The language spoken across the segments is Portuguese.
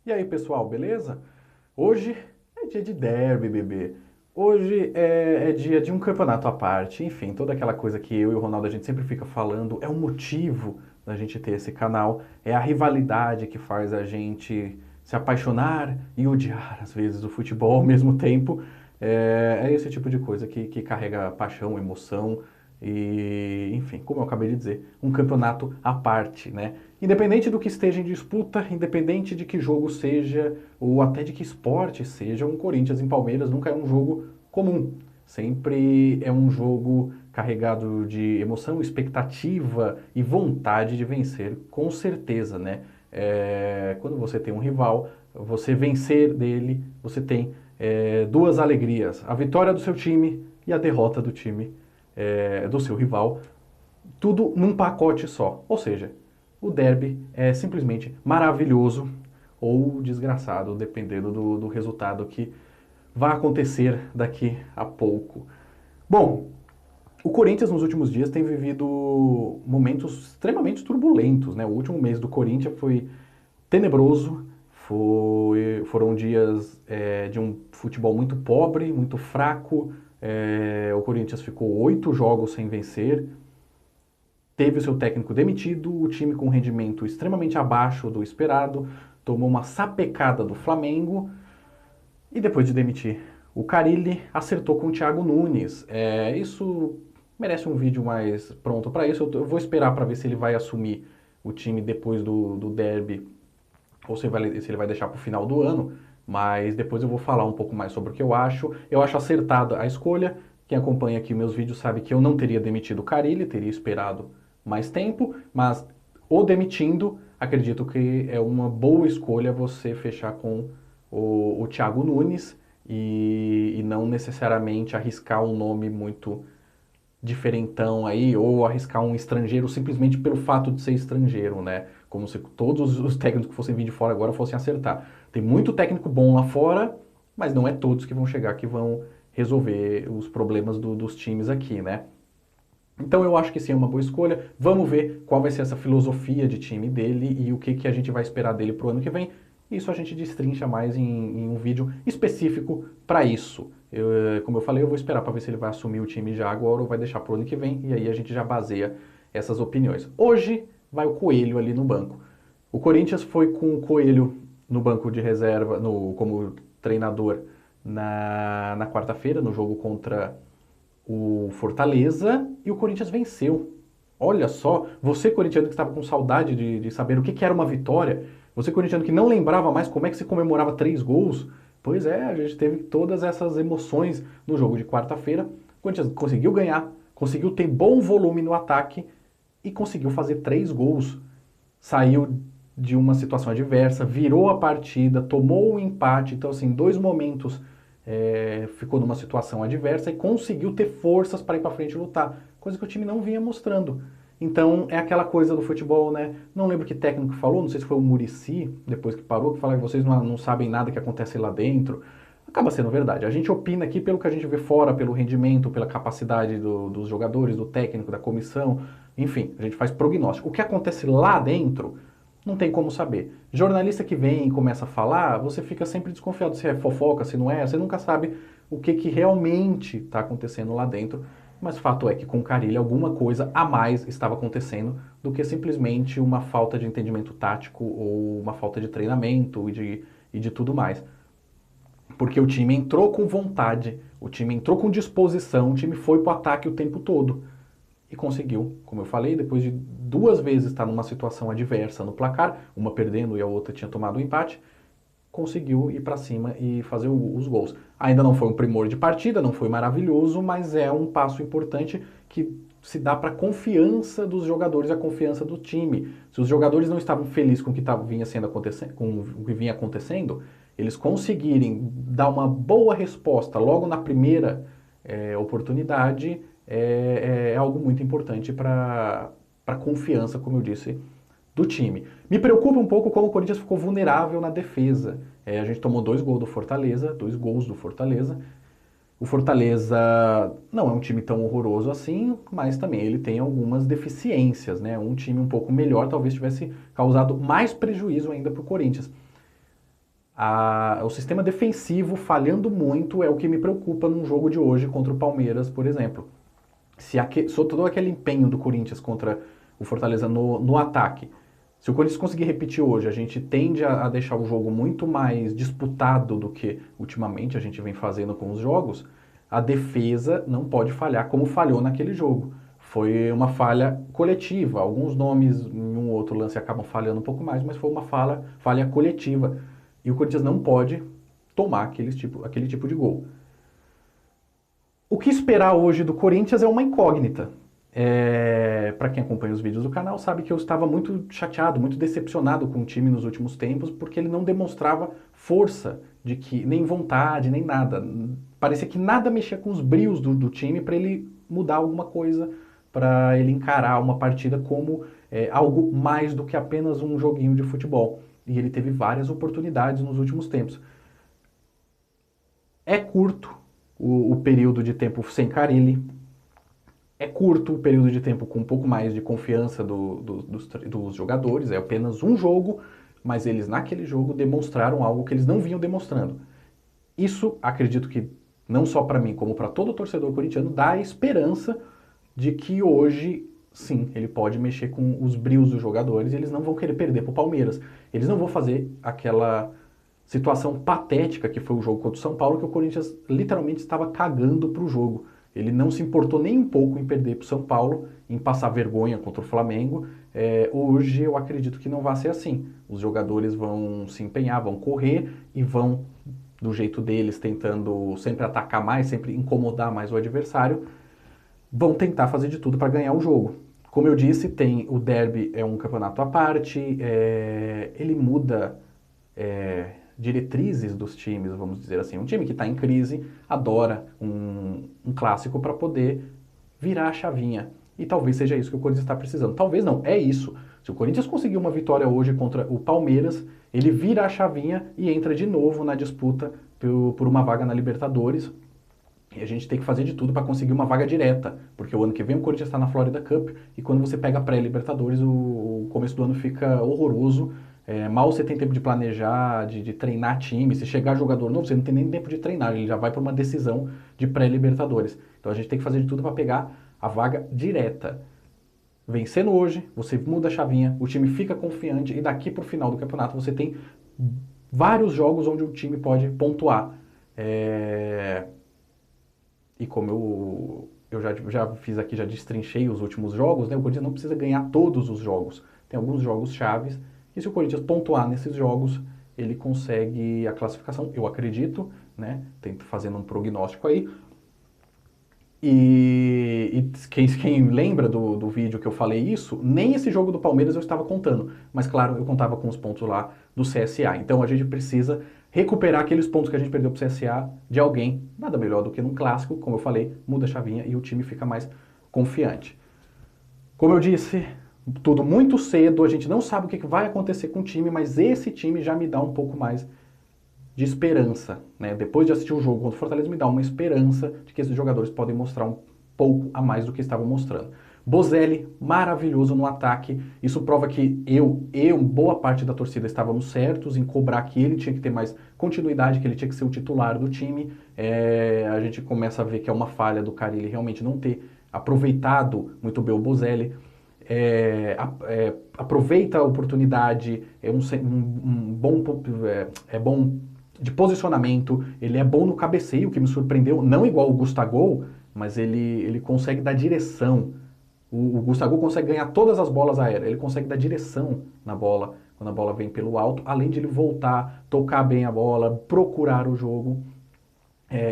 E aí, pessoal, beleza? Hoje é dia de derby, bebê. Hoje é dia de um campeonato à parte. Enfim, toda aquela coisa que eu e o Ronaldo a gente sempre fica falando. É o motivo da gente ter esse canal. É a rivalidade que faz a gente se apaixonar e odiar, às vezes, o futebol ao mesmo tempo. É esse tipo de coisa que carrega paixão, emoção e, enfim, como eu acabei de dizer, um campeonato à parte, né? Independente do que esteja em disputa, independente de que jogo seja, ou até de que esporte seja, um Corinthians em Palmeiras nunca é um jogo comum. Sempre é um jogo carregado de emoção, expectativa e vontade de vencer, com certeza, né? Quando você tem um rival, você vencer dele, você tem duas alegrias: a vitória do seu time e a derrota do time do seu rival, tudo num pacote só. Ou seja, o derby é simplesmente maravilhoso ou desgraçado, dependendo do resultado que vai acontecer daqui a pouco. Bom, o Corinthians nos últimos dias tem vivido momentos extremamente turbulentos, né? O último mês do Corinthians foi tenebroso, foram dias de um futebol muito pobre, muito fraco. O Corinthians ficou 8 jogos sem vencer, teve o seu técnico demitido, o time com rendimento extremamente abaixo do esperado, tomou uma sapecada do Flamengo e depois de demitir o Carille, acertou com o Thiago Nunes. Isso merece um vídeo mais pronto para isso. Eu vou esperar para ver se ele vai assumir o time depois do derby ou se ele vai deixar para o final do ano, mas depois eu vou falar um pouco mais sobre o que eu acho. Eu acho acertada a escolha. Quem acompanha aqui meus vídeos sabe que eu não teria demitido o Carille, teria esperado mais tempo, mas o demitindo, acredito que é uma boa escolha você fechar com o Thiago Nunes e não necessariamente arriscar um nome muito diferentão aí, ou arriscar um estrangeiro simplesmente pelo fato de ser estrangeiro, né? Como se todos os técnicos que fossem vir de fora agora fossem acertar. Tem muito técnico bom lá fora, mas não é todos que vão chegar que vão resolver os problemas dos times aqui, né? Então eu acho que sim, é uma boa escolha. Vamos ver qual vai ser essa filosofia de time dele e o que a gente vai esperar dele pro ano que vem. Isso a gente destrincha mais em um vídeo específico para isso. Como eu falei, eu vou esperar para ver se ele vai assumir o time já agora ou vai deixar pro ano que vem, e aí a gente já baseia essas opiniões. Hoje vai o Coelho ali no banco. O Corinthians foi com o Coelho no banco de reserva, como treinador na quarta-feira, no jogo contra o Fortaleza, e o Corinthians venceu. Olha só, você corintiano que estava com saudade de saber o que era uma vitória, você corintiano que não lembrava mais como é que se comemorava 3 gols, pois é, a gente teve todas essas emoções no jogo de quarta-feira. O Corinthians conseguiu ganhar, conseguiu ter bom volume no ataque e conseguiu fazer 3 gols. Saiu de uma situação adversa, virou a partida, tomou o empate. Então, assim, 2 momentos ficou numa situação adversa e conseguiu ter forças para ir para frente e lutar, coisa que o time não vinha mostrando. Então, é aquela coisa do futebol, né? Não lembro que técnico falou, não sei se foi o Muricy, depois que parou, que fala que vocês não sabem nada que acontece lá dentro. Acaba sendo verdade. A gente opina aqui pelo que a gente vê fora, pelo rendimento, pela capacidade dos jogadores, do técnico, da comissão, enfim, a gente faz prognóstico. O que acontece lá dentro, não tem como saber. Jornalista que vem e começa a falar, você fica sempre desconfiado se é fofoca, se não é, você nunca sabe o que realmente está acontecendo lá dentro. Mas fato é que com o Carille alguma coisa a mais estava acontecendo do que simplesmente uma falta de entendimento tático ou uma falta de treinamento e de tudo mais. Porque o time entrou com vontade, o time entrou com disposição, o time foi para o ataque o tempo todo. E conseguiu, como eu falei, depois de 2 vezes estar numa situação adversa no placar, uma perdendo e a outra tinha tomado o empate, conseguiu ir para cima e fazer os gols. Ainda não foi um primor de partida, não foi maravilhoso, mas é um passo importante que se dá para a confiança dos jogadores, a confiança do time. Se os jogadores não estavam felizes com o que com o que vinha acontecendo, eles conseguirem dar uma boa resposta logo na primeira oportunidade é algo muito importante para a confiança, como eu disse, do time. Me preocupa um pouco como o Corinthians ficou vulnerável na defesa. A gente tomou 2 gols do Fortaleza, 2 gols do Fortaleza. O Fortaleza não é um time tão horroroso assim, mas também ele tem algumas deficiências, né? Um time um pouco melhor talvez tivesse causado mais prejuízo ainda para o Corinthians. O sistema defensivo falhando muito é o que me preocupa num jogo de hoje contra o Palmeiras, por exemplo. Se todo aquele empenho do Corinthians contra o Fortaleza no ataque, se o Corinthians conseguir repetir hoje, a gente tende a deixar o jogo muito mais disputado do que ultimamente a gente vem fazendo com os jogos. A defesa não pode falhar como falhou naquele jogo. Foi uma falha coletiva. Alguns nomes em um outro lance acabam falhando um pouco mais, mas foi uma falha coletiva. E o Corinthians não pode tomar aquele tipo de gol. O que esperar hoje do Corinthians é uma incógnita. Para quem acompanha os vídeos do canal sabe que eu estava muito chateado, muito decepcionado com o time nos últimos tempos, porque ele não demonstrava força, nem vontade, nem nada. Parecia que nada mexia com os brios do time para ele mudar alguma coisa, para ele encarar uma partida como algo mais do que apenas um joguinho de futebol. E ele teve várias oportunidades nos últimos tempos. É curto o período de tempo sem Carille. É curto o período de tempo com um pouco mais de confiança dos jogadores. É apenas um jogo, mas eles naquele jogo demonstraram algo que eles não vinham demonstrando. Isso, acredito que não só para mim, como para todo torcedor corintiano, dá a esperança de que hoje, sim, ele pode mexer com os brios dos jogadores e eles não vão querer perder para o Palmeiras. Eles não vão fazer aquela situação patética que foi o jogo contra o São Paulo, que o Corinthians literalmente estava cagando para o jogo. Ele não se importou nem um pouco em perder para o São Paulo, em passar vergonha contra o Flamengo. Hoje eu acredito que não vai ser assim. Os jogadores vão se empenhar, vão correr e vão, do jeito deles, tentando sempre atacar mais, sempre incomodar mais o adversário, vão tentar fazer de tudo para ganhar o jogo. Como eu disse, o derby é um campeonato à parte, ele muda diretrizes dos times, vamos dizer assim. Um time que está em crise adora um clássico para poder virar a chavinha. E talvez seja isso que o Corinthians está precisando. Talvez não, é isso. Se o Corinthians conseguir uma vitória hoje contra o Palmeiras, ele vira a chavinha e entra de novo na disputa por uma vaga na Libertadores. E a gente tem que fazer de tudo para conseguir uma vaga direta, porque o ano que vem o Corinthians está na Florida Cup e quando você pega a pré-Libertadores, o começo do ano fica horroroso. Mal você tem tempo de planejar, de treinar time. Se chegar jogador novo, você não tem nem tempo de treinar, ele já vai para uma decisão de pré-Libertadores. Então a gente tem que fazer de tudo para pegar a vaga direta. Vencendo hoje, você muda a chavinha, o time fica confiante e daqui para o final do campeonato você tem vários jogos onde o time pode pontuar. E como eu já fiz aqui, já destrinchei os últimos jogos, né? O Corinthians não precisa ganhar todos os jogos. Tem alguns jogos chaves e se o Corinthians pontuar nesses jogos, ele consegue a classificação, eu acredito, né? Tento fazendo um prognóstico aí. E quem lembra do vídeo que eu falei isso, nem esse jogo do Palmeiras eu estava contando. Mas claro, eu contava com os pontos lá do CSA. Então a gente precisa recuperar aqueles pontos que a gente perdeu para o CSA de alguém. Nada melhor do que num clássico, como eu falei, muda a chavinha e o time fica mais confiante. Como eu disse, tudo muito cedo, a gente não sabe o que vai acontecer com o time, mas esse time já me dá um pouco mais de esperança, né? Depois de assistir o jogo contra o Fortaleza, me dá uma esperança de que esses jogadores podem mostrar um pouco a mais do que estavam mostrando. Bozelli, maravilhoso no ataque, isso prova que boa parte da torcida estávamos certos em cobrar que ele tinha que ter mais continuidade, que ele tinha que ser o titular do time. A gente começa a ver que é uma falha do Carille realmente não ter aproveitado muito bem o Bozelli. Aproveita a oportunidade, é bom de posicionamento, ele é bom no cabeceio, que me surpreendeu, não igual o Gustavo, mas ele consegue dar direção. O Gustavo consegue ganhar todas as bolas aéreas, ele consegue dar direção na bola, quando a bola vem pelo alto, além de ele voltar, tocar bem a bola, procurar o jogo.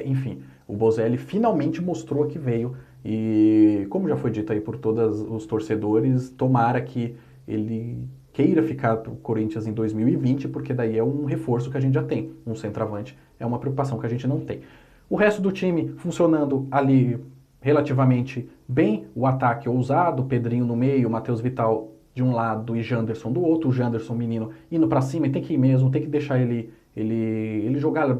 Enfim, o Bozelli finalmente mostrou que veio e, como já foi dito aí por todos os torcedores, tomara que ele queira ficar para o Corinthians em 2020, porque daí é um reforço que a gente já tem. Um centroavante é uma preocupação que a gente não tem. O resto do time funcionando ali relativamente bem, o ataque ousado, Pedrinho no meio, Matheus Vital de um lado e Janderson do outro, o Janderson menino indo para cima, e tem que ir mesmo, tem que deixar ele jogar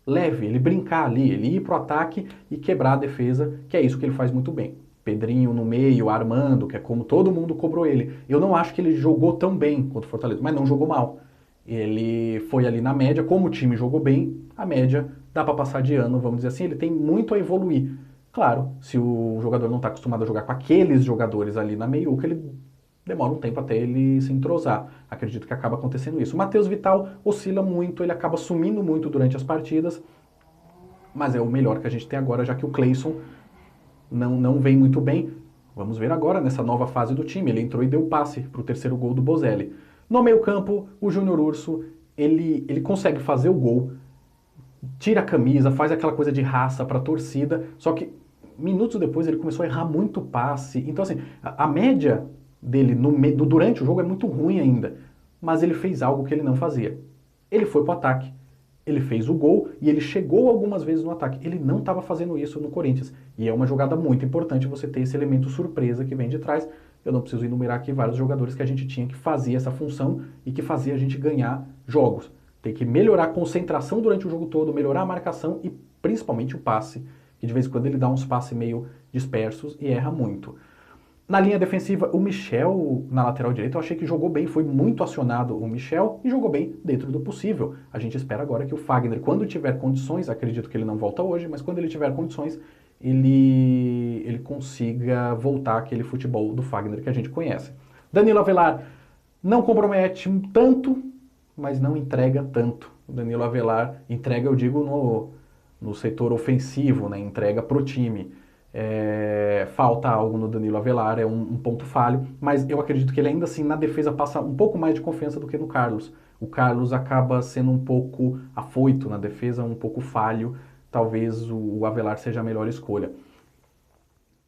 leve, ele brincar ali, ele ir pro ataque e quebrar a defesa, que é isso que ele faz muito bem. Pedrinho no meio, armando, que é como todo mundo cobrou ele. Eu não acho que ele jogou tão bem contra o Fortaleza, mas não jogou mal. Ele foi ali na média, como o time jogou bem, a média dá para passar de ano, vamos dizer assim, ele tem muito a evoluir. Claro, se o jogador não está acostumado a jogar com aqueles jogadores ali na meiuca, ele demora um tempo até ele se entrosar. Acredito que acaba acontecendo isso. O Matheus Vital oscila muito, ele acaba sumindo muito durante as partidas, mas é o melhor que a gente tem agora, já que o Cleison não vem muito bem. Vamos ver agora nessa nova fase do time. Ele entrou e deu passe para o terceiro gol do Bozelli. No meio campo, o Júnior Urso, ele consegue fazer o gol, tira a camisa, faz aquela coisa de raça para a torcida, só que minutos depois ele começou a errar muito passe. Então assim, a média dele durante o jogo é muito ruim ainda, mas ele fez algo que ele não fazia. Ele foi para o ataque, ele fez o gol e ele chegou algumas vezes no ataque. Ele não estava fazendo isso no Corinthians. E é uma jogada muito importante você ter esse elemento surpresa que vem de trás. Eu não preciso enumerar aqui vários jogadores que a gente tinha que fazer essa função e que fazia a gente ganhar jogos. Tem que melhorar a concentração durante o jogo todo, melhorar a marcação e principalmente o passe, que de vez em quando ele dá uns passes meio dispersos e erra muito. Na linha defensiva, o Michel, na lateral direita, eu achei que jogou bem, foi muito acionado o Michel e jogou bem dentro do possível. A gente espera agora que o Fagner, quando tiver condições, acredito que ele não volta hoje, mas quando ele tiver condições, ele consiga voltar àquele futebol do Fagner que a gente conhece. Danilo Avelar não compromete tanto, mas não entrega tanto. O Danilo Avelar entrega, eu digo, no setor ofensivo, né? Entrega pro time. Falta algo no Danilo Avelar, é um ponto falho, mas eu acredito que ele ainda assim na defesa passa um pouco mais de confiança do que no Carlos. O Carlos acaba sendo um pouco afoito na defesa, um pouco falho, talvez o Avelar seja a melhor escolha.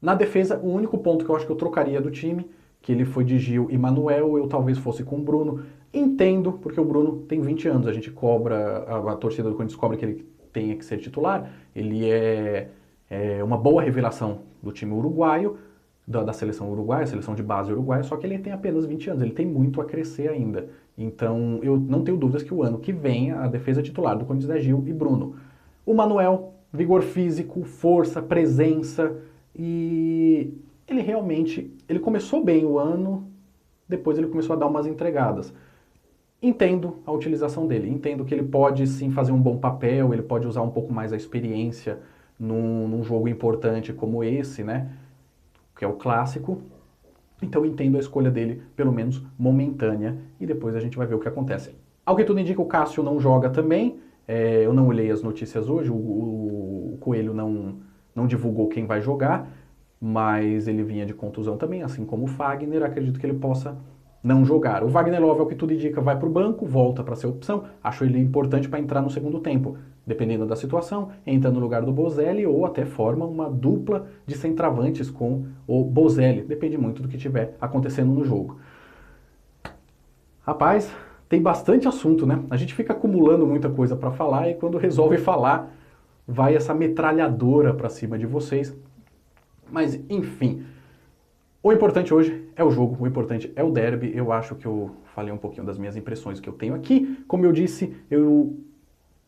Na defesa, o único ponto que eu acho que eu trocaria do time, que ele foi de Gil e Manuel, eu talvez fosse com o Bruno. Entendo, porque o Bruno tem 20 anos, a gente cobra, a torcida do Corinthians cobra que ele tenha que ser titular, ele é uma boa revelação do time uruguaio, da seleção uruguaia, seleção de base uruguaia, só que ele tem apenas 20 anos, ele tem muito a crescer ainda. Então, eu não tenho dúvidas que o ano que vem a defesa titular do Corinthians é Gil e Bruno. O Manuel, vigor físico, força, presença, e ele realmente, ele começou bem o ano, depois ele começou a dar umas entregadas. Entendo a utilização dele, entendo que ele pode sim fazer um bom papel, ele pode usar um pouco mais a experiência num jogo importante como esse, né, que é o clássico. Então entendo a escolha dele, pelo menos momentânea, e depois a gente vai ver o que acontece. Ao que tudo indica, o Cássio não joga também, eu não olhei as notícias hoje, o Coelho não divulgou quem vai jogar, mas ele vinha de contusão também, assim como o Fagner, acredito que ele possa não jogar. O Wagner Love, ao que tudo indica, vai para o banco, volta para ser opção, acho ele importante para entrar no segundo tempo. Dependendo da situação, entra no lugar do Bozelli ou até forma uma dupla de centravantes com o Bozelli. Depende muito do que estiver acontecendo no jogo. Rapaz, tem bastante assunto, né? A gente fica acumulando muita coisa para falar e quando resolve falar, vai essa metralhadora para cima de vocês. Mas, enfim, o importante hoje é o jogo, o importante é o derby. Eu acho que eu falei um pouquinho das minhas impressões que eu tenho aqui. Como eu disse, eu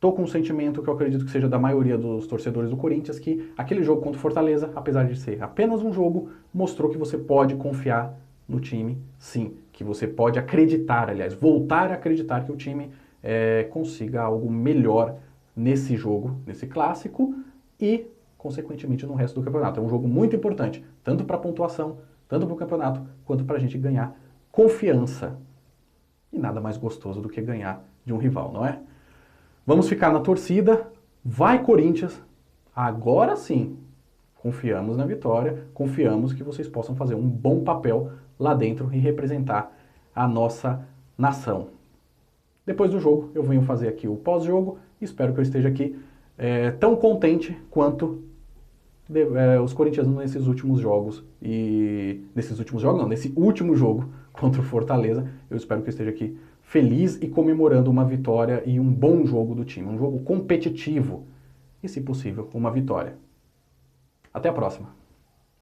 tô com um sentimento que eu acredito que seja da maioria dos torcedores do Corinthians, que aquele jogo contra o Fortaleza, apesar de ser apenas um jogo, mostrou que você pode confiar no time, sim. Que você pode acreditar, aliás, voltar a acreditar que o time consiga algo melhor nesse jogo, nesse clássico e, consequentemente, no resto do campeonato. É um jogo muito importante, tanto para a pontuação, tanto para o campeonato, quanto para a gente ganhar confiança. E nada mais gostoso do que ganhar de um rival, não é? Vamos ficar na torcida. Vai, Corinthians! Agora sim, confiamos na vitória, confiamos que vocês possam fazer um bom papel lá dentro e representar a nossa nação. Depois do jogo, eu venho fazer aqui o pós-jogo. Espero que eu esteja aqui tão contente quanto os corintianos nesses últimos jogos. E nesses últimos jogos, não, nesse último jogo contra o Fortaleza, eu espero que eu esteja aqui feliz e comemorando uma vitória e um bom jogo do time, um jogo competitivo e, se possível, uma vitória. Até a próxima!